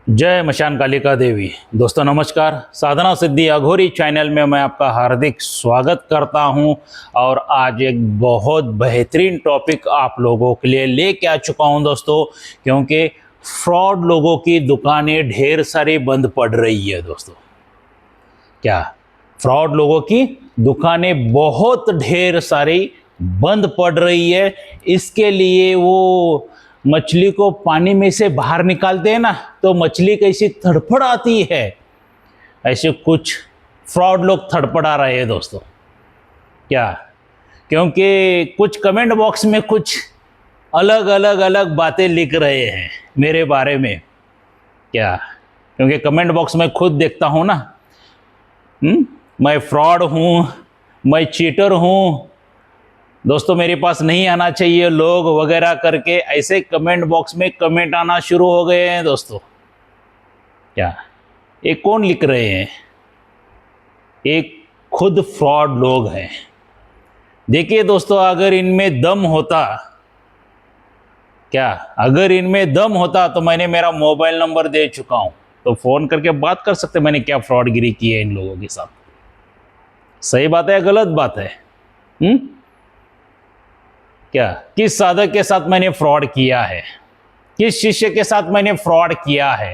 जय मशान कालिका देवी। दोस्तों नमस्कार। साधना सिद्धि अघोरी चैनल में मैं आपका हार्दिक स्वागत करता हूं और आज एक बहुत बेहतरीन टॉपिक आप लोगों के लिए लेके आ चुका हूं दोस्तों, क्योंकि फ्रॉड लोगों की दुकानें ढेर सारी बंद पड़ रही है दोस्तों। क्या फ्रॉड लोगों की दुकानें बहुत ढेर सारी बंद पड़ रही है। इसके लिए वो मछली को पानी में से बाहर निकालते हैं ना, तो मछली कैसी तड़फड़ाती है, ऐसे कुछ फ्रॉड लोग तड़फड़ा रहे हैं दोस्तों। क्या क्योंकि कुछ कमेंट बॉक्स में कुछ अलग बातें लिख रहे हैं मेरे बारे में। क्या क्योंकि कमेंट बॉक्स में खुद देखता हूं ना, मैं फ्रॉड हूं, मैं चीटर हूं दोस्तों, मेरे पास नहीं आना चाहिए लोग वगैरह करके ऐसे कमेंट बॉक्स में कमेंट आना शुरू हो गए हैं दोस्तों। क्या ये कौन लिख रहे हैं? एक खुद फ्रॉड लोग हैं। देखिए दोस्तों, अगर इनमें दम होता, क्या अगर इनमें दम होता तो मैंने मेरा मोबाइल नंबर दे चुका हूं, तो फोन करके बात कर सकते मैंने क्या फ्रॉडगिरी की है इन लोगों के साथ। सही बात है या गलत बात है? क्या किस साधक के साथ मैंने फ्रॉड किया है, किस शिष्य के साथ मैंने फ्रॉड किया है?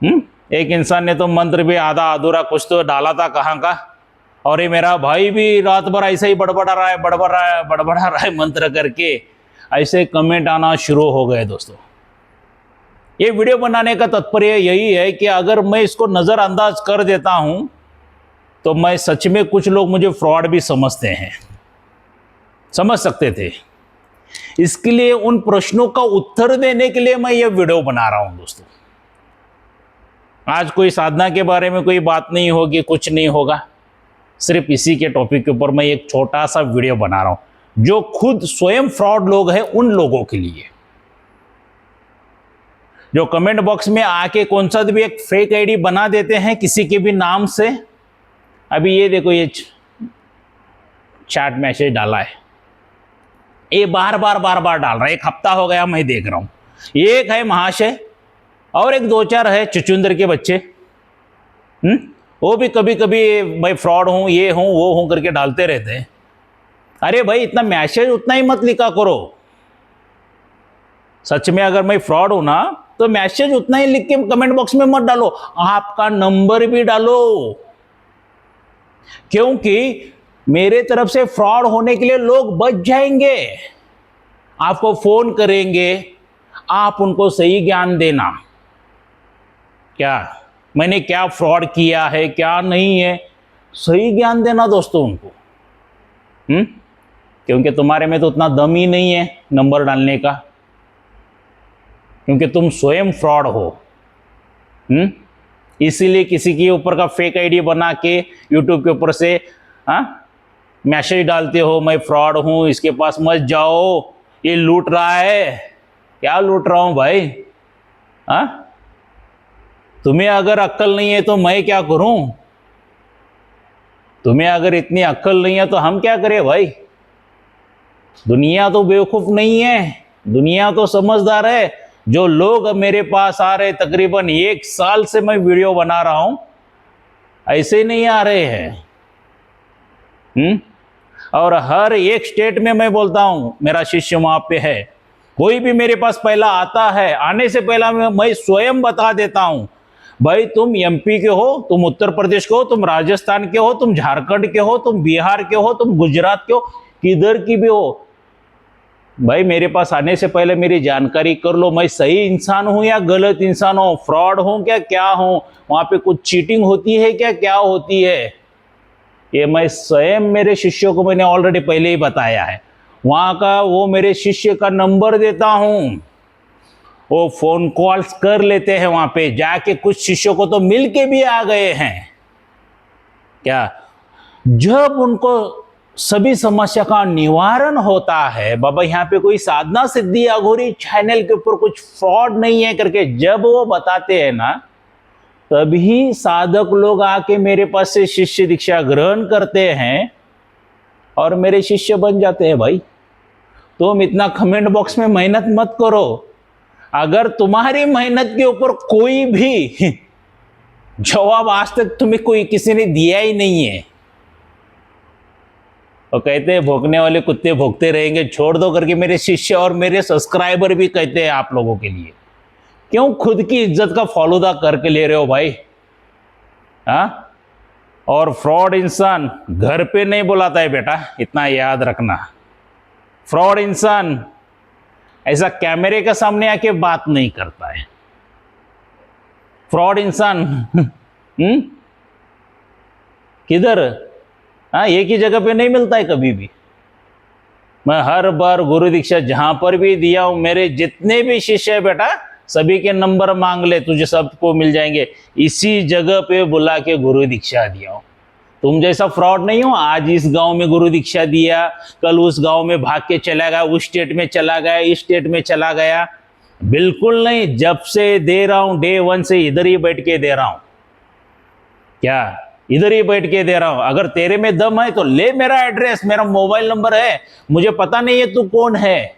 एक इंसान ने तो मंत्र भी आधा अधूरा कुछ तो डाला था कहाँ का, और ये मेरा भाई भी रात भर ऐसे ही बड़बड़ा रहा है मंत्र करके, ऐसे कमेंट आना शुरू हो गए दोस्तों। ये वीडियो बनाने का तात्पर्य यही है कि अगर मैं इसको नजरअंदाज कर देता हूं तो मैं सच में कुछ लोग मुझे फ्रॉड भी समझ सकते थे। इसके लिए उन प्रश्नों का उत्तर देने के लिए मैं यह वीडियो बना रहा हूं दोस्तों। आज कोई साधना के बारे में कोई बात नहीं होगी, कुछ नहीं होगा, सिर्फ इसी के टॉपिक के ऊपर मैं एक छोटा सा वीडियो बना रहा हूं जो खुद स्वयं फ्रॉड लोग हैं, उन लोगों के लिए जो कमेंट बॉक्स में आके कौन सा भी एक फेक आईडी बना देते हैं किसी के भी नाम से। अभी ये देखो, ये चैट मैसेज डाला है, ये बार बार डाल रहा है, एक हफ्ता हो गया मैं देख रहा हूं। एक है महाशय और एक दो चार है चुचुंदर के बच्चे, वो भी कभी कभी मैं फ्रॉड हूं, ये हूं, वो हूं करके डालते रहते हैं। अरे भाई, इतना मैसेज उतना ही मत लिखा करो। सच में अगर मैं फ्रॉड हूं ना, तो मैसेज उतना ही लिख के कमेंट बॉक्स में मत डालो, आपका नंबर भी डालो, क्योंकि मेरे तरफ से फ्रॉड होने के लिए लोग बच जाएंगे, आपको फोन करेंगे, आप उनको सही ज्ञान देना, क्या मैंने क्या फ्रॉड किया है क्या नहीं है, सही ज्ञान देना दोस्तों उनको। क्योंकि तुम्हारे में तो उतना दम ही नहीं है नंबर डालने का, क्योंकि तुम स्वयं फ्रॉड हो। इसीलिए किसी के ऊपर का फेक आईडी बना के यूट्यूब के ऊपर से मैसेज डालते हो, मैं फ्रॉड हूं, इसके पास मत जाओ, ये लूट रहा है। क्या लूट रहा हूं भाई? तुम्हें अगर अक्ल नहीं है तो मैं क्या करूं? तुम्हें अगर इतनी अक्ल नहीं है तो हम क्या करें भाई? दुनिया तो बेवकूफ नहीं है, दुनिया तो समझदार है। जो लोग मेरे पास आ रहे, तकरीबन 1 साल से मैं वीडियो बना रहा हूं, ऐसे नहीं आ रहे हैं। और हर एक स्टेट में मैं बोलता हूं मेरा शिष्य वहां पे है। कोई भी मेरे पास पहला आता है, आने से पहला मैं स्वयं बता देता हूं, भाई तुम एमपी के हो, तुम उत्तर प्रदेश के हो, तुम राजस्थान के हो, तुम झारखंड के हो, तुम बिहार के हो, तुम गुजरात के हो, किधर की भी हो, भाई मेरे पास आने से पहले मेरी जानकारी कर लो, मैं सही इंसान हूं या गलत इंसान हूं, फ्रॉड हूं क्या हूं, वहां पे कुछ चीटिंग होती है क्या होती है, ये मैं स्वयं मेरे शिष्यों को मैंने ऑलरेडी पहले ही बताया है। वहां का वो मेरे शिष्य का नंबर देता हूं, वो फोन कॉल्स कर लेते हैं, वहां पे जाके कुछ शिष्यों को तो मिल के भी आ गए हैं। क्या जब उनको सभी समस्या का निवारण होता है, बाबा यहाँ पे कोई साधना सिद्धि अघोरी चैनल के ऊपर कुछ फ्रॉड नहीं है करके जब वो बताते हैं ना, तभी साधक लोग आके मेरे पास से शिष्य दीक्षा ग्रहण करते हैं और मेरे शिष्य बन जाते हैं। भाई तुम इतना कमेंट बॉक्स में मेहनत मत करो, अगर तुम्हारी मेहनत के ऊपर कोई भी जवाब आज तक तुम्हें कोई किसी ने दिया ही नहीं है, और कहते हैं भौंकने वाले कुत्ते भौंकते रहेंगे, छोड़ दो करके मेरे शिष्य और मेरे सब्सक्राइबर भी कहते हैं आप लोगों के लिए। क्यों खुद की इज्जत का फालूदा करके ले रहे हो भाई? हाँ, और फ्रॉड इंसान घर पे नहीं बुलाता है बेटा, इतना याद रखना। फ्रॉड इंसान ऐसा कैमरे के सामने आके बात नहीं करता है। फ्रॉड इंसान किधर? हाँ, एक ही जगह पे नहीं मिलता है कभी भी। मैं हर बार गुरु दीक्षा जहां पर भी दिया हूं, मेरे जितने भी शिष्य है बेटा, सभी के नंबर मांग ले, तुझे सबको मिल जाएंगे। इसी जगह पे बुला के गुरु दीक्षा दिया हूं। तुम जैसा फ्रॉड नहीं हो, आज इस गांव में गुरु दीक्षा दिया, कल उस गांव में भाग के चला गया, उस स्टेट में चला गया, इस स्टेट में चला गया। बिल्कुल नहीं, जब से दे रहा हूं डे 1 से इधर ही बैठ के दे रहा हूं। क्या? इधर ही बैठ के दे रहा हूं। अगर तेरे में दम है तो ले मेरा एड्रेस, मेरा मोबाइल नंबर है, मुझे पता नहीं है तू कौन है,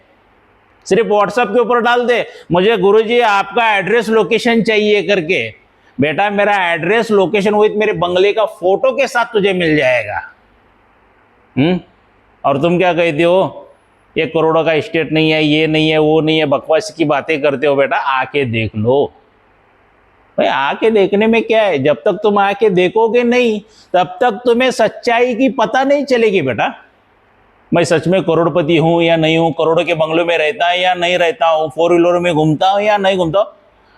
सिर्फ व्हाट्सएप के ऊपर डाल दे, मुझे गुरुजी आपका एड्रेस लोकेशन चाहिए करके। बेटा मेरा एड्रेस लोकेशन विथ मेरे बंगले का फोटो के साथ तुझे मिल जाएगा। और तुम क्या कहते हो, ये करोड़ों का स्टेट नहीं है, ये नहीं है, वो नहीं है, बकवास की बातें करते हो। बेटा आके देख लो भाई, आके देखने में क्या है? जब तक तुम आके देखोगे नहीं तब तक तुम्हें सच्चाई की पता नहीं चलेगी बेटा। मैं सच में करोड़पति हूं या नहीं हूं, करोड़ों के बंगलों में रहता है या नहीं रहता हूं, 4 व्हीलर में घूमता हूं या नहीं घूमता हूं।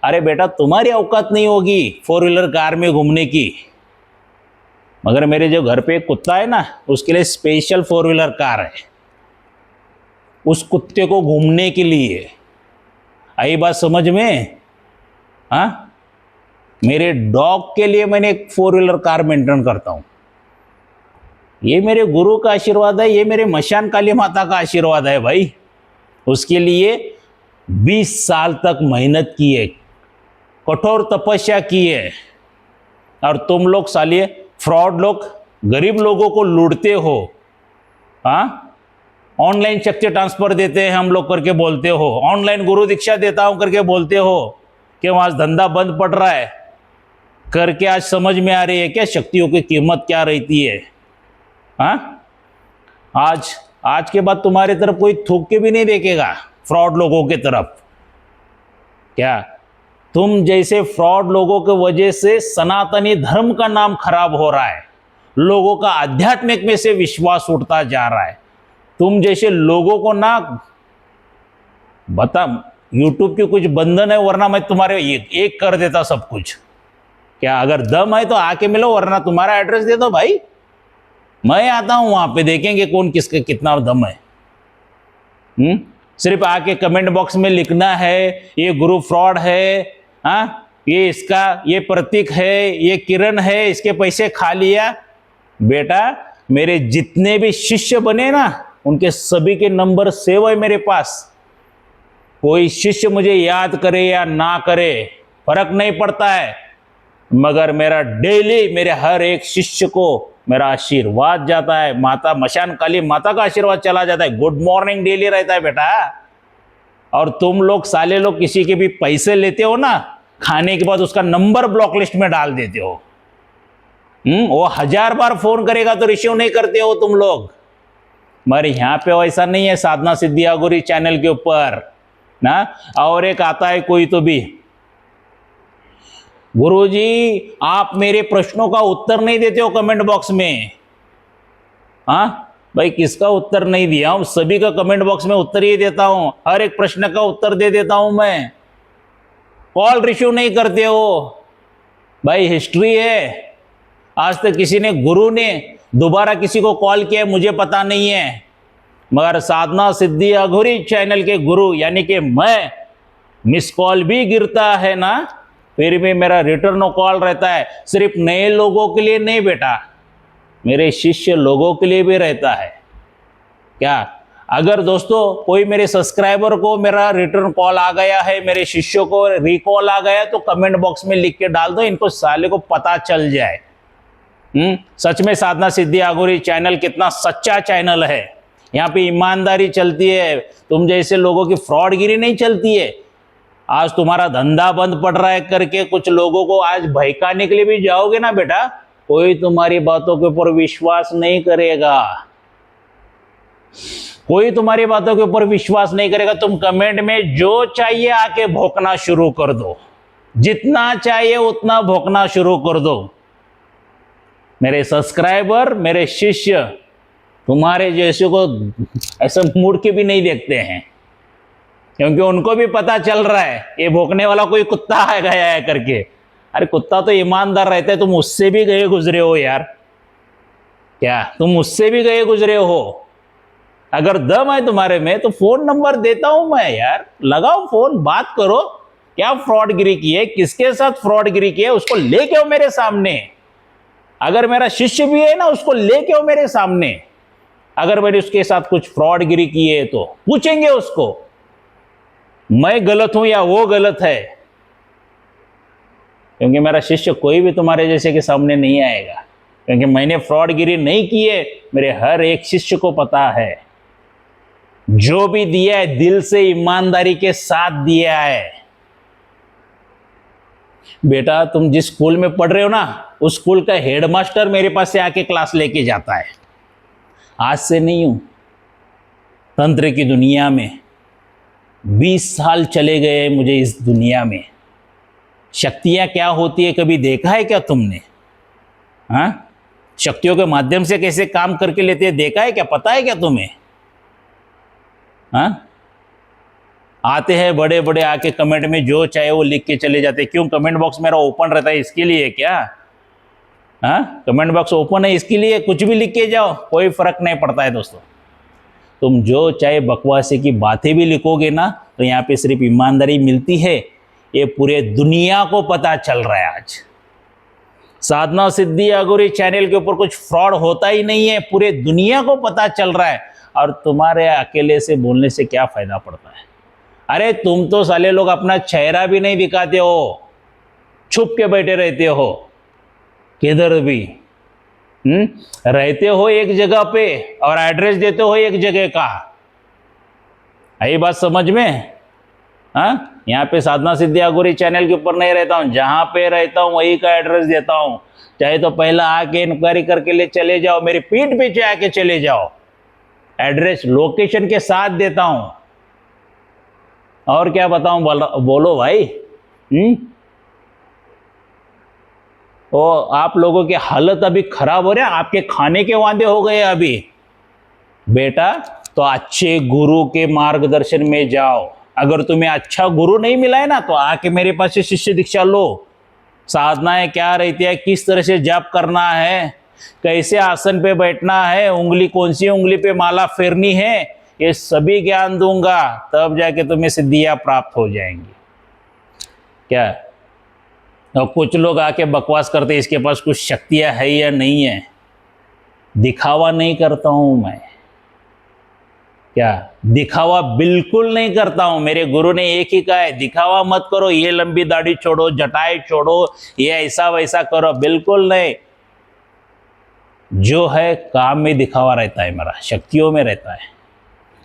अरे बेटा तुम्हारी औकात नहीं होगी 4 व्हीलर कार में घूमने की, मगर मेरे जो घर पे एक कुत्ता है ना, उसके लिए स्पेशल 4 व्हीलर कार है, उस कुत्ते को घूमने के लिए। आई बात समझ में? हाँ, मेरे डॉग के लिए मैंने एक 4 व्हीलर कार मेंटेन करता हूं। ये मेरे गुरु का आशीर्वाद है, ये मेरे मशान काली माता का आशीर्वाद है भाई। उसके लिए 20 साल तक मेहनत की है, कठोर तपस्या की है। और तुम लोग सालिए फ्रॉड लोग गरीब लोगों को लूटते हो। हाँ, ऑनलाइन शक्ति ट्रांसफर देते हैं हम लोग करके बोलते हो, ऑनलाइन गुरु दीक्षा देता हूं करके बोलते हो कि वहां धंधा बंद पड़ रहा है करके। आज समझ में आ रही है क्या शक्तियों की कीमत क्या रहती है? हाँ, आज के बाद तुम्हारी तरफ कोई थूक के भी नहीं देखेगा फ्रॉड लोगों की तरफ। क्या? तुम जैसे फ्रॉड लोगों की वजह से सनातनी धर्म का नाम खराब हो रहा है, लोगों का आध्यात्मिक में से विश्वास उठता जा रहा है। तुम जैसे लोगों को ना बता, यूट्यूब के कुछ बंधन है, वरना मैं तुम्हारे एक कर देता सब कुछ। क्या? अगर दम है तो आके मिलो, वरना तुम्हारा एड्रेस दे दो भाई, मैं आता हूं, वहां पे देखेंगे कौन किसके कितना दम है। सिर्फ आके कमेंट बॉक्स में लिखना है ये गुरु फ्रॉड है, हाँ, ये इसका ये प्रतीक है, ये किरण है, इसके पैसे खा लिया। बेटा मेरे जितने भी शिष्य बने ना, उनके सभी के नंबर सेव है मेरे पास। कोई शिष्य मुझे याद करे या ना करे फर्क नहीं पड़ता है, मगर मेरा डेली मेरे हर एक शिष्य को मेरा आशीर्वाद जाता है, माता मशान काली माता का आशीर्वाद चला जाता है, गुड मॉर्निंग डेली रहता है बेटा। और तुम लोग साले लोग किसी के भी पैसे लेते हो ना, खाने के बाद उसका नंबर ब्लॉक लिस्ट में डाल देते हो। वो 1000 बार फोन करेगा तो रिसीव नहीं करते हो तुम लोग। मगर यहाँ पे वैसा नहीं है, साधना सिद्धि अघोरी चैनल के ऊपर ना। और एक आता है कोई तो भी, गुरुजी आप मेरे प्रश्नों का उत्तर नहीं देते हो कमेंट बॉक्स में। हाँ भाई, किसका उत्तर नहीं दिया हूं? सभी का कमेंट बॉक्स में उत्तर ही देता हूं, हर एक प्रश्न का उत्तर दे देता हूं मैं। कॉल रिसीव नहीं करते हो भाई, हिस्ट्री है। आज तक किसी ने गुरु ने दोबारा किसी को कॉल किया मुझे पता नहीं है, मगर साधना सिद्धि अघोरी चैनल के गुरु यानी कि मैं, मिस कॉल भी गिरता है ना, फिर भी मेरा रिटर्न कॉल रहता है। सिर्फ नए लोगों के लिए नहीं बेटा, मेरे शिष्य लोगों के लिए भी रहता है। क्या? अगर दोस्तों कोई मेरे सब्सक्राइबर को मेरा रिटर्न कॉल आ गया है, मेरे शिष्यों को रिकॉल आ गया, तो कमेंट बॉक्स में लिख के डाल दो, इनको साले को पता चल जाए। सच में साधना सिद्धि अघोरी चैनल कितना सच्चा चैनल है। यहाँ पे ईमानदारी चलती है, तुम जैसे लोगों की फ्रॉडगिरी नहीं चलती है। आज तुम्हारा धंधा बंद पड़ रहा है करके कुछ लोगों को आज भड़काने के लिए भी जाओगे ना बेटा, कोई तुम्हारी बातों के ऊपर विश्वास नहीं करेगा, कोई तुम्हारी बातों के ऊपर विश्वास नहीं करेगा। तुम कमेंट में जो चाहिए आके भौंकना शुरू कर दो, जितना चाहिए उतना भौंकना शुरू कर दो। मेरे सब्सक्राइबर, मेरे शिष्य तुम्हारे जैसे को ऐसा मुड़ के भी नहीं देखते हैं, क्योंकि उनको भी पता चल रहा है ये भौंकने वाला कोई कुत्ता है गया है करके। अरे कुत्ता तो ईमानदार रहता है, तुम उससे भी गए गुजरे हो यार, क्या तुम उससे भी गए गुजरे हो? अगर दम है तुम्हारे में तो फोन नंबर देता हूं मैं यार, लगाओ फोन, बात करो। क्या फ्रॉडगिरी की है, किसके साथ फ्रॉडगिरी की है, उसको लेके आओ मेरे सामने। अगर मेरा शिष्य भी है ना, उसको लेके आओ मेरे सामने। अगर मैंने उसके साथ कुछ फ्रॉडगिरी की है तो पूछेंगे उसको, मैं गलत हूं या वो गलत है, क्योंकि मेरा शिष्य कोई भी तुम्हारे जैसे के सामने नहीं आएगा, क्योंकि मैंने फ्रॉडगिरी नहीं की है। मेरे हर एक शिष्य को पता है, जो भी दिया है दिल से ईमानदारी के साथ दिया है। बेटा तुम जिस स्कूल में पढ़ रहे हो ना, उस स्कूल का हेडमास्टर मेरे पास से आके क्लास लेके जाता है। आज से नहीं हूं, तंत्र की दुनिया में 20 साल चले गए मुझे इस दुनिया में। शक्तियां क्या होती है कभी देखा है क्या तुमने? हाँ, शक्तियों के माध्यम से कैसे काम करके लेते हैं देखा है क्या, पता है क्या तुम्हें? हाँ, आते हैं बड़े बड़े आके कमेंट में जो चाहे वो लिख के चले जाते। क्यों? कमेंट बॉक्स मेरा ओपन रहता है इसके लिए क्या? हाँ, कमेंट बॉक्स ओपन है इसके लिए, कुछ भी लिख के जाओ, कोई फर्क नहीं पड़ता है दोस्तों। तुम जो चाहे बकवासी की बातें भी लिखोगे ना, तो यहाँ पे सिर्फ ईमानदारी मिलती है, ये पूरे दुनिया को पता चल रहा है। आज साधना सिद्धि अघोरी चैनल के ऊपर कुछ फ्रॉड होता ही नहीं है, पूरे दुनिया को पता चल रहा है। और तुम्हारे अकेले से बोलने से क्या फायदा पड़ता है? अरे तुम तो साले लोग अपना चेहरा भी नहीं दिखाते हो, छुप के बैठे रहते हो, किधर भी रहते हो एक जगह पे और एड्रेस देते हो एक जगह का। आई बात समझ में? हाँ, यहाँ पे साधना सिद्धि अघोरी चैनल के ऊपर नहीं रहता हूँ, जहाँ पे रहता हूँ वही का एड्रेस देता हूँ। चाहे तो पहला आके इंक्वायरी करके ले चले जाओ, मेरी पीठ पीछे आके चले जाओ, एड्रेस लोकेशन के साथ देता हूँ। और क्या बताऊं, बोलो भाई। तो आप लोगों की हालत अभी खराब हो रही है, आपके खाने के वादे हो गए अभी। बेटा तो अच्छे गुरु के मार्गदर्शन में जाओ। अगर तुम्हें अच्छा गुरु नहीं मिला है ना, तो आके मेरे पास से शिष्य दीक्षा लो। साधनाएं क्या रहती है, किस तरह से जप करना है, कैसे आसन पे बैठना है, उंगली कौन सी उंगली पे माला फेरनी है, ये सभी ज्ञान दूंगा, तब जाके तुम्हें सिद्धियां प्राप्त हो जाएंगी। क्या? और कुछ लोग आके बकवास करते इसके पास कुछ शक्तियां है या नहीं है। दिखावा नहीं करता हूं मैं, क्या दिखावा बिल्कुल नहीं करता हूं। मेरे गुरु ने एक ही कहा है, दिखावा मत करो, ये लंबी दाढ़ी छोड़ो, जटाएं छोड़ो, ये ऐसा वैसा करो, बिल्कुल नहीं। जो है काम में दिखावा रहता है, मेरा शक्तियों में रहता है।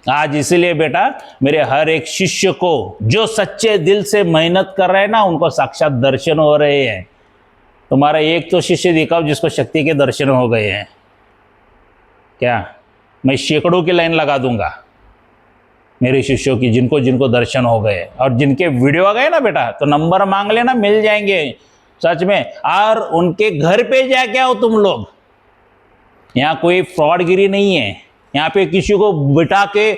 आज इसलिए बेटा मेरे हर एक शिष्य को जो सच्चे दिल से मेहनत कर रहे हैं ना, उनको साक्षात दर्शन हो रहे हैं। तुम्हारा एक तो शिष्य दिखाओ जिसको शक्ति के दर्शन हो गए हैं। क्या? मैं सैकड़ों की लाइन लगा दूंगा मेरे शिष्यों की, जिनको जिनको दर्शन हो गए और जिनके वीडियो आ गए ना बेटा, तो नंबर मांग लेना, मिल जाएंगे सच में। और उनके घर पे जाके आओ तुम लोग। यहाँ कोई फ्रॉडगिरी नहीं है। यहाँ पे किसी को बिठा के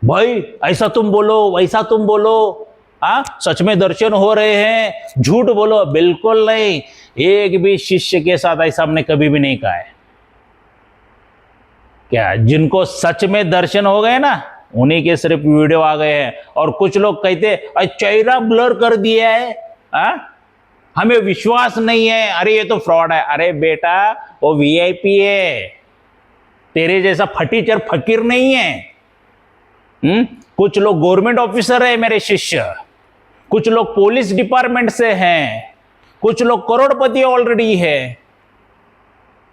भाई ऐसा तुम बोलो, वैसा तुम बोलो, हाँ सच में दर्शन हो रहे हैं, झूठ बोलो, बिल्कुल नहीं। एक भी शिष्य के साथ ऐसा हमने कभी भी नहीं कहा है। क्या? जिनको सच में दर्शन हो गए ना, उन्हीं के सिर्फ वीडियो आ गए हैं। और कुछ लोग कहते चेहरा ब्लर कर दिया है, हमें विश्वास नहीं है, अरे ये तो फ्रॉड है। अरे बेटा वो वीआईपी है, तेरे जैसा फटीचर फकीर नहीं है। कुछ लोग गवर्नमेंट ऑफिसर है मेरे शिष्य, कुछ लोग पुलिस डिपार्टमेंट से हैं, कुछ लोग करोड़पति ऑलरेडी है।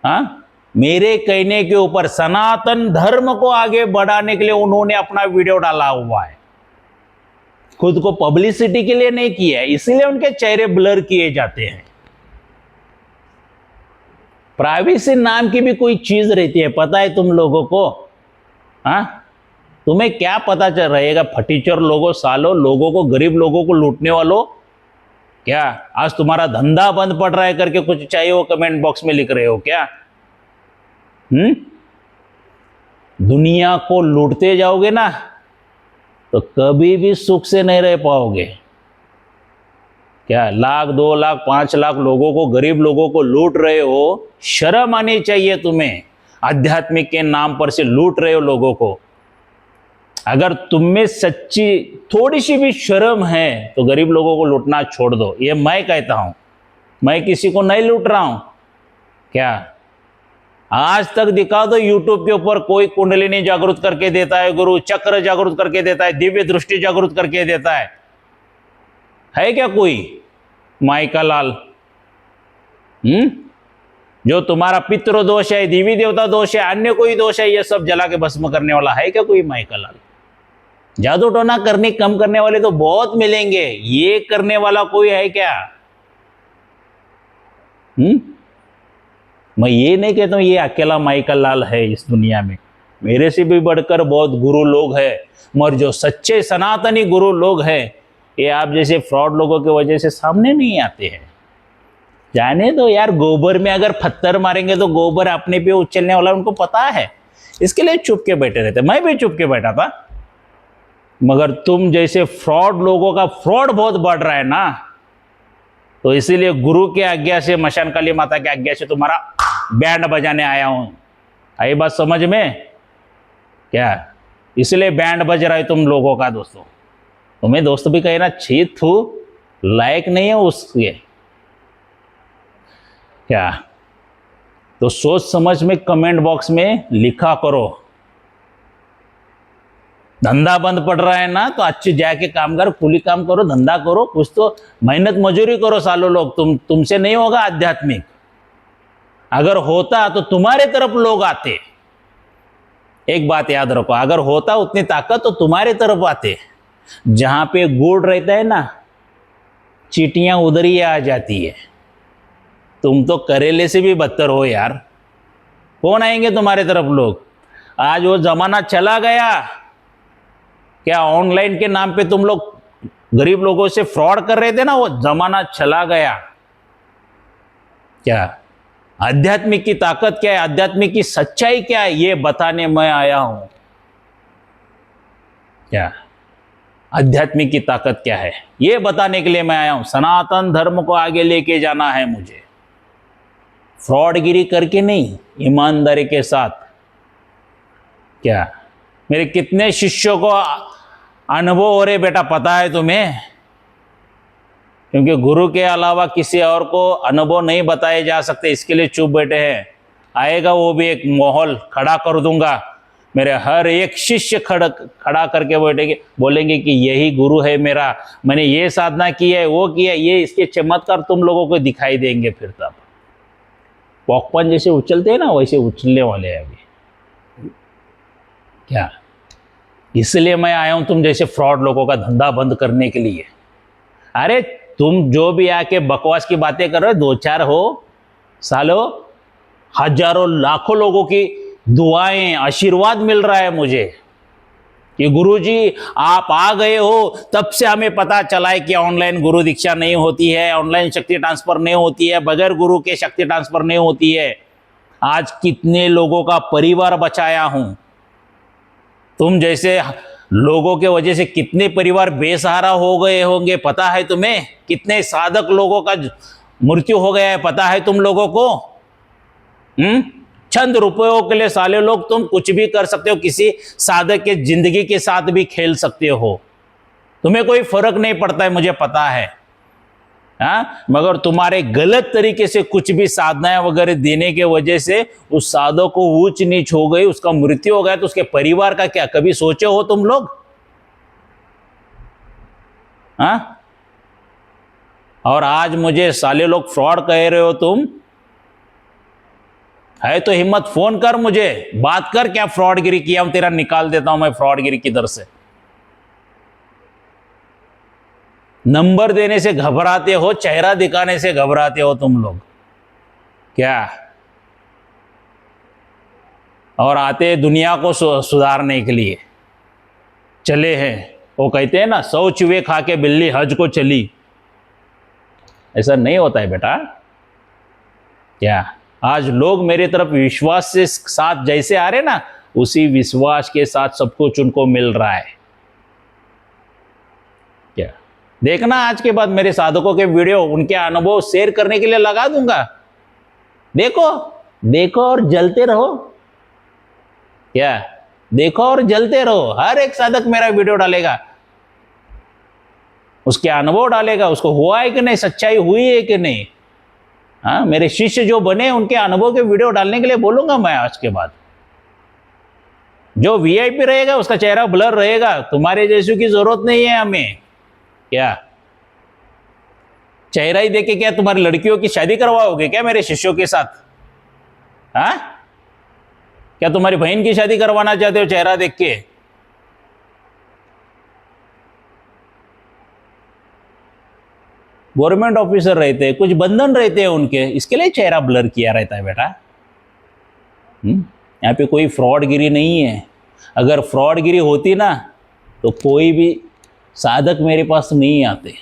हाँ, मेरे कहने के ऊपर सनातन धर्म को आगे बढ़ाने के लिए उन्होंने अपना वीडियो डाला हुआ है। खुद को पब्लिसिटी के लिए नहीं किया है, इसीलिए उनके चेहरे ब्लर किए जाते हैं। प्राइवेसी नाम की भी कोई चीज रहती है, पता है तुम लोगों को? हाँ, तुम्हें क्या पता चल रहेगा? फटीचर लोगों, सालों, लोगों को, गरीब लोगों को लूटने वालों, क्या आज तुम्हारा धंधा बंद पड़ रहा है करके कुछ चाहिए वो कमेंट बॉक्स में लिख रहे हो क्या? दुनिया को लूटते जाओगे ना तो कभी भी सुख से नहीं रह पाओगे। क्या 1,00,000, 2,00,000, 5,00,000 लोगों को, गरीब लोगों को लूट रहे हो? शर्म आनी चाहिए तुम्हें। आध्यात्मिक के नाम पर से लूट रहे हो लोगों को। अगर तुम में सच्ची थोड़ी सी भी शर्म है तो गरीब लोगों को लूटना छोड़ दो। ये मैं कहता हूं, मैं किसी को नहीं लूट रहा हूं। क्या आज तक दिखा दो यूट्यूब के ऊपर कोई कुंडलिनी जागृत करके देता है, गुरु चक्र जागृत करके देता है, दिव्य दृष्टि जागृत करके देता है क्या कोई? माइका लाल, जो तुम्हारा पितृ दोष है, देवी देवता दोष है, अन्य कोई दोष है, ये सब जला के भस्म करने वाला है क्या कोई? माइका लाल, जादू टोना करने कम करने वाले तो बहुत मिलेंगे, ये करने वाला कोई है क्या? मैं ये नहीं कहता हूं ये अकेला माइका लाल है इस दुनिया में, मेरे से भी बढ़कर बहुत गुरु लोग हैं, मगर जो सच्चे सनातनी गुरु लोग हैं ये आप जैसे फ्रॉड लोगों की वजह से सामने नहीं आते हैं। जाने दो यार, गोबर में अगर पत्थर मारेंगे तो गोबर अपने पे उछलने वाला उनको पता है, इसके लिए चुप के बैठे रहते। मैं भी चुप के बैठा था, मगर तुम जैसे फ्रॉड लोगों का फ्रॉड बहुत बढ़ रहा है ना, तो इसीलिए गुरु के आज्ञा से, मशान काली माता की आज्ञा से तुम्हारा बैंड बजाने आया हूं। आई बात समझ में? क्या इसलिए बैंड बज रहा है तुम लोगों का? दोस्तों, तुम्हें दोस्त भी कहना चाहिए, थू लायक नहीं है उसके। क्या तो सोच समझ में कमेंट बॉक्स में लिखा करो। धंधा बंद पड़ रहा है ना तो अच्छी जाके काम करो, कुली काम करो, धंधा करो, कुछ तो मेहनत मजूरी करो। सालों लोग तुमसे नहीं होगा आध्यात्मिक। अगर होता तो तुम्हारे तरफ लोग आते। एक बात याद रखो, अगर होता उतनी ताकत तो तुम्हारे तरफ आते। जहां पे गुड़ रहता है ना, चींटियां उधर ही आ जाती है। तुम तो करेले से भी बदतर हो यार, कौन आएंगे तुम्हारे तरफ लोग? आज वो जमाना चला गया क्या? ऑनलाइन के नाम पे तुम लोग गरीब लोगों से फ्रॉड कर रहे थे ना, वो जमाना चला गया। क्या आध्यात्मिक की ताकत क्या है, आध्यात्मिक की सच्चाई क्या है, ये बताने मैं आया हूं। क्या आध्यात्मिक की ताकत क्या है ये बताने के लिए मैं आया हूं। सनातन धर्म को आगे लेके जाना है मुझे, फ्रॉडगिरी करके नहीं, ईमानदारी के साथ। क्या मेरे कितने शिष्यों को अनुभव हो रहे बेटा, पता है तुम्हें? क्योंकि गुरु के अलावा किसी और को अनुभव नहीं बताए जा सकते, इसके लिए चुप बैठे हैं। आएगा वो भी एक माहौल खड़ा कर दूंगा, मेरे हर एक शिष्य खड़ा करके बैठेंगे, बोलेंगे कि यही गुरु है मेरा, मैंने ये साधना की है, वो किया, ये इसके चमत्कार तुम लोगों को दिखाई देंगे। फिर तब पॉपकॉर्न जैसे उछलते हैं ना, वैसे उछलने वाले हैं अभी। क्या इसलिए मैं आया हूं तुम जैसे फ्रॉड लोगों का धंधा बंद करने के लिए। अरे तुम जो भी आके बकवास की बातें कर रहे हो, 2-4 हो सालों, हजारों लाखों लोगों की दुआएं, आशीर्वाद मिल रहा है मुझे कि गुरुजी आप आ गए हो। तब से हमें पता चला है कि ऑनलाइन गुरु दीक्षा नहीं होती है, ऑनलाइन शक्ति ट्रांसफर नहीं होती है, बगैर गुरु के शक्ति ट्रांसफर नहीं होती है। आज कितने लोगों का परिवार बचाया हूं। तुम जैसे लोगों के वजह से कितने परिवार बेसहारा हो गए होंगे, पता है तुम्हें? कितने साधक लोगों का मृत्यु हो गया है, पता है तुम लोगों को? चंद रुपयों के लिए साले लोग तुम कुछ भी कर सकते हो, किसी साधक के जिंदगी के साथ भी खेल सकते हो, तुम्हें कोई फर्क नहीं पड़ता है, मुझे पता है। मगर तुम्हारे गलत तरीके से कुछ भी साधनाएं वगैरह देने के वजह से उस साधक को ऊंच नीच हो गई, उसका मृत्यु हो गया, तो उसके परिवार का क्या कभी सोचे हो तुम लोग? और आज मुझे साले लोग फ्रॉड कह रहे हो तुम? है तो हिम्मत फोन कर, मुझे बात कर, क्या फ्रॉडगिरी किया हूं, तेरा निकाल देता हूं मैं फ्रॉडगिरी किधर से। नंबर देने से घबराते हो, चेहरा दिखाने से घबराते हो तुम लोग क्या? और आते दुनिया को सुधारने के लिए चले हैं। वो कहते हैं ना, 100 चूहे खा के बिल्ली हज को चली। ऐसा नहीं होता है बेटा। क्या आज लोग मेरे तरफ विश्वास से साथ जैसे आ रहे ना, उसी विश्वास के साथ सब कुछ उनको मिल रहा है। क्या देखना, आज के बाद मेरे साधकों के वीडियो उनके अनुभव शेयर करने के लिए लगा दूंगा। देखो देखो और जलते रहो। क्या देखो और जलते रहो। हर एक साधक मेरा वीडियो डालेगा, उसके अनुभव डालेगा, उसको हुआ है कि नहीं, सच्चाई हुई है कि नहीं। हाँ, मेरे शिष्य जो बने उनके अनुभव के वीडियो डालने के लिए बोलूंगा मैं आज के बाद। जो वीआईपी रहेगा उसका चेहरा ब्लर रहेगा। तुम्हारे जैसों की जरूरत नहीं है हमें। क्या चेहरा ही देखे क्या तुम्हारी लड़कियों की शादी करवाओगे क्या मेरे शिष्यों के साथ? हाँ, क्या तुम्हारी बहन की शादी करवाना चाहते हो चेहरा देख के? गवर्नमेंट ऑफिसर रहते हैं, कुछ बंधन रहते हैं उनके, इसके लिए चेहरा ब्लर किया रहता है बेटा। यहाँ पे कोई फ्रॉडगिरी नहीं है। अगर फ्रॉडगिरी होती ना तो कोई भी साधक मेरे पास नहीं आते।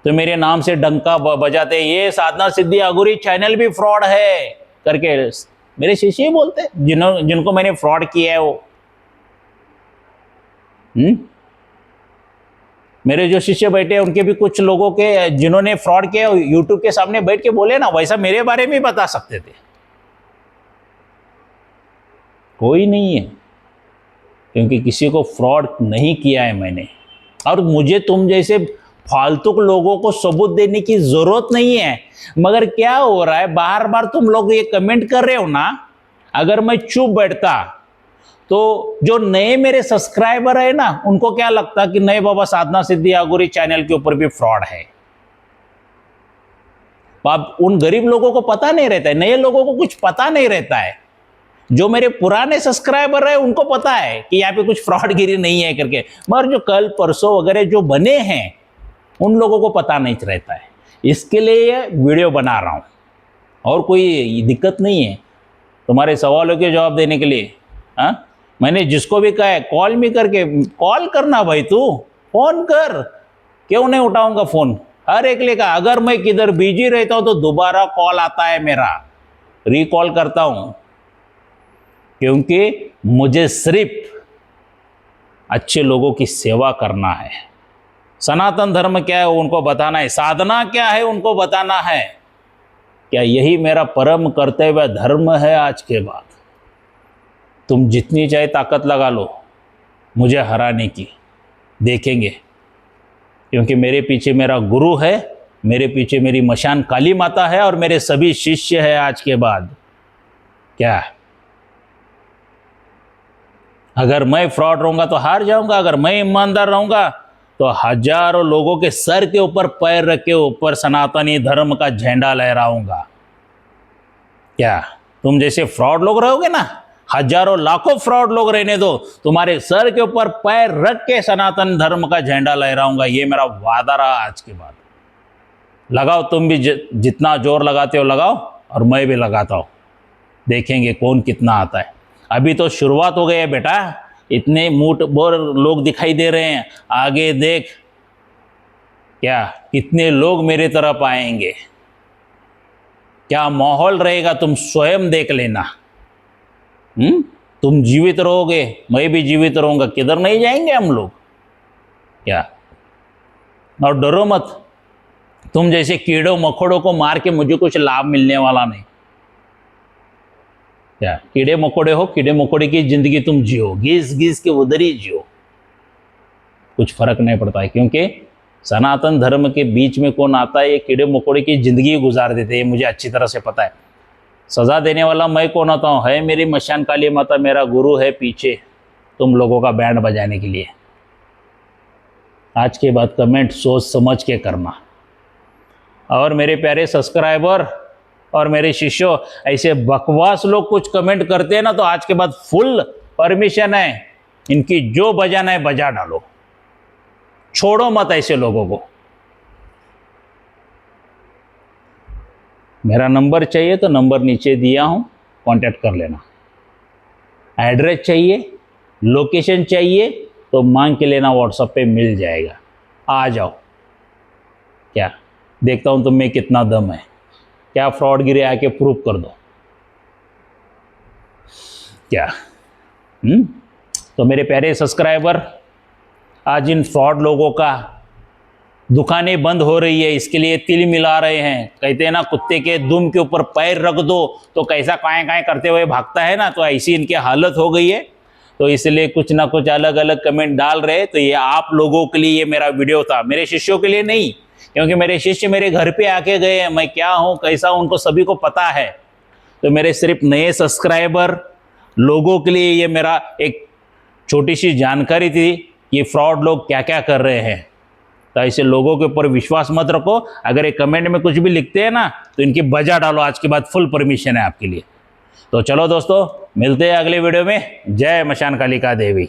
तो मेरे नाम से डंका बजाते, ये साधना सिद्धि अघोरी चैनल भी फ्रॉड है करके मेरे शिष्य ही बोलते, जिनको मैंने फ्रॉड किया है वो। मेरे जो शिष्य बैठे हैं उनके भी कुछ लोगों के जिन्होंने फ्रॉड किया यूट्यूब के सामने बैठ के बोले ना, वैसा मेरे बारे में बता सकते थे। कोई नहीं है, क्योंकि किसी को फ्रॉड नहीं किया है मैंने। और मुझे तुम जैसे फालतू लोगों को सबूत देने की जरूरत नहीं है। मगर क्या हो रहा है, बार बार तुम लोग ये कमेंट कर रहे हो ना, अगर मैं चुप बैठता तो जो नए मेरे सब्सक्राइबर है ना, उनको क्या लगता कि नहीं बाबा, साधना सिद्धि अघोरी चैनल के ऊपर भी फ्रॉड है। अब उन गरीब लोगों को पता नहीं रहता है, नए लोगों को कुछ पता नहीं रहता है। जो मेरे पुराने सब्सक्राइबर है उनको पता है कि यहाँ पे कुछ फ्रॉडगिरी नहीं है करके, मगर जो कल परसों वगैरह जो बने हैं उन लोगों को पता नहीं रहता है। इसके लिए ये वीडियो बना रहा हूँ, और कोई दिक्कत नहीं है तुम्हारे सवालों के जवाब देने के लिए। हाँ, मैंने जिसको भी कहा है कॉल भी करके, कॉल करना भाई, तू फोन कर। क्यों नहीं उठाऊंगा फोन? हर एक ले कहा, अगर मैं किधर बिजी रहता हूं तो दोबारा कॉल आता है मेरा, रिकॉल करता हूं, क्योंकि मुझे सिर्फ अच्छे लोगों की सेवा करना है। सनातन धर्म क्या है उनको बताना है, साधना क्या है उनको बताना है। क्या यही मेरा परम कर्तव्य धर्म है? आज के बाद तुम जितनी चाहे ताकत लगा लो मुझे हराने की, देखेंगे। क्योंकि मेरे पीछे मेरा गुरु है, मेरे पीछे मेरी मशान काली माता है, और मेरे सभी शिष्य हैं। आज के बाद क्या, अगर मैं फ्रॉड रहूंगा तो हार जाऊंगा, अगर मैं ईमानदार रहूंगा तो हजारों लोगों के सर के ऊपर पैर रख के ऊपर सनातनी धर्म का झंडा लहराऊंगा। क्या तुम जैसे फ्रॉड लोग रहोगे ना, हजारों लाखों फ्रॉड लोग रहने दो, तुम्हारे सर के ऊपर पैर रख के सनातन धर्म का झंडा लहराऊंगा। ये मेरा वादा रहा आज के बाद। लगाओ तुम भी, जितना जोर लगाते हो लगाओ, और मैं भी लगाता हूँ। देखेंगे कौन कितना आता है। अभी तो शुरुआत हो गई है बेटा, इतने मूठ बोर लोग दिखाई दे रहे हैं, आगे देख क्या कितने लोग मेरे तरफ आएंगे, क्या माहौल रहेगा, तुम स्वयं देख लेना। तुम जीवित रहोगे, मैं भी जीवित रहूंगा, किधर नहीं जाएंगे हम लोग। क्या, और डरो मत, तुम जैसे कीड़ों मकोड़ों को मार के मुझे कुछ लाभ मिलने वाला नहीं। क्या कीड़े मकोड़े हो, कीड़े मकोड़े की जिंदगी तुम जियो, घिस घिस के उधर ही जियो, कुछ फर्क नहीं पड़ता है। क्योंकि सनातन धर्म के बीच में कौन आता है, ये कीड़े मकोड़े की जिंदगी गुजार देते हैं, मुझे अच्छी तरह से पता है। सजा देने वाला मैं कौन होता हूँ? है मेरी मशान काली माता, मेरा गुरु है पीछे तुम लोगों का बैंड बजाने के लिए। आज के बाद कमेंट सोच समझ के करना। और मेरे प्यारे सब्सक्राइबर और मेरे शिष्यों, ऐसे बकवास लोग कुछ कमेंट करते हैं ना, तो आज के बाद फुल परमिशन है, इनकी जो बजाना है बजा डालो। छोड़ो मत ऐसे लोगों को। मेरा नंबर चाहिए तो नंबर नीचे दिया हूं, कांटेक्ट कर लेना। एड्रेस चाहिए, लोकेशन चाहिए तो मांग के लेना, व्हाट्सएप पे मिल जाएगा। आ जाओ। क्या देखता हूं तुम में कितना दम है, क्या फ्रॉड गिरे आके प्रूव कर दो। क्या तो मेरे प्यारे सब्सक्राइबर, आज इन फ्रॉड लोगों का दुकानें बंद हो रही है, इसके लिए तिल मिला रहे हैं। कहते हैं ना, कुत्ते के दुम के ऊपर पैर रख दो तो कैसा काएं काएं करते हुए भागता है ना, तो ऐसी इनकी हालत हो गई है। तो इसलिए कुछ ना कुछ अलग अलग कमेंट डाल रहे। तो ये आप लोगों के लिए ये मेरा वीडियो था, मेरे शिष्यों के लिए नहीं, क्योंकि मेरे शिष्य मेरे घर पे आके गए हैं, मैं क्या हूँ कैसा हूँ उनको सभी को पता है। तो मेरे सिर्फ नए सब्सक्राइबर लोगों के लिए ये मेरा एक छोटी सी जानकारी थी, ये फ्रॉड लोग क्या क्या कर रहे हैं। तो ऐसे लोगों के ऊपर विश्वास मत रखो। अगर ये कमेंट में कुछ भी लिखते हैं ना, तो इनकी बजा डालो। आज के बाद फुल परमिशन है आपके लिए। तो चलो दोस्तों, मिलते हैं अगले वीडियो में। जय मशान कालिका देवी।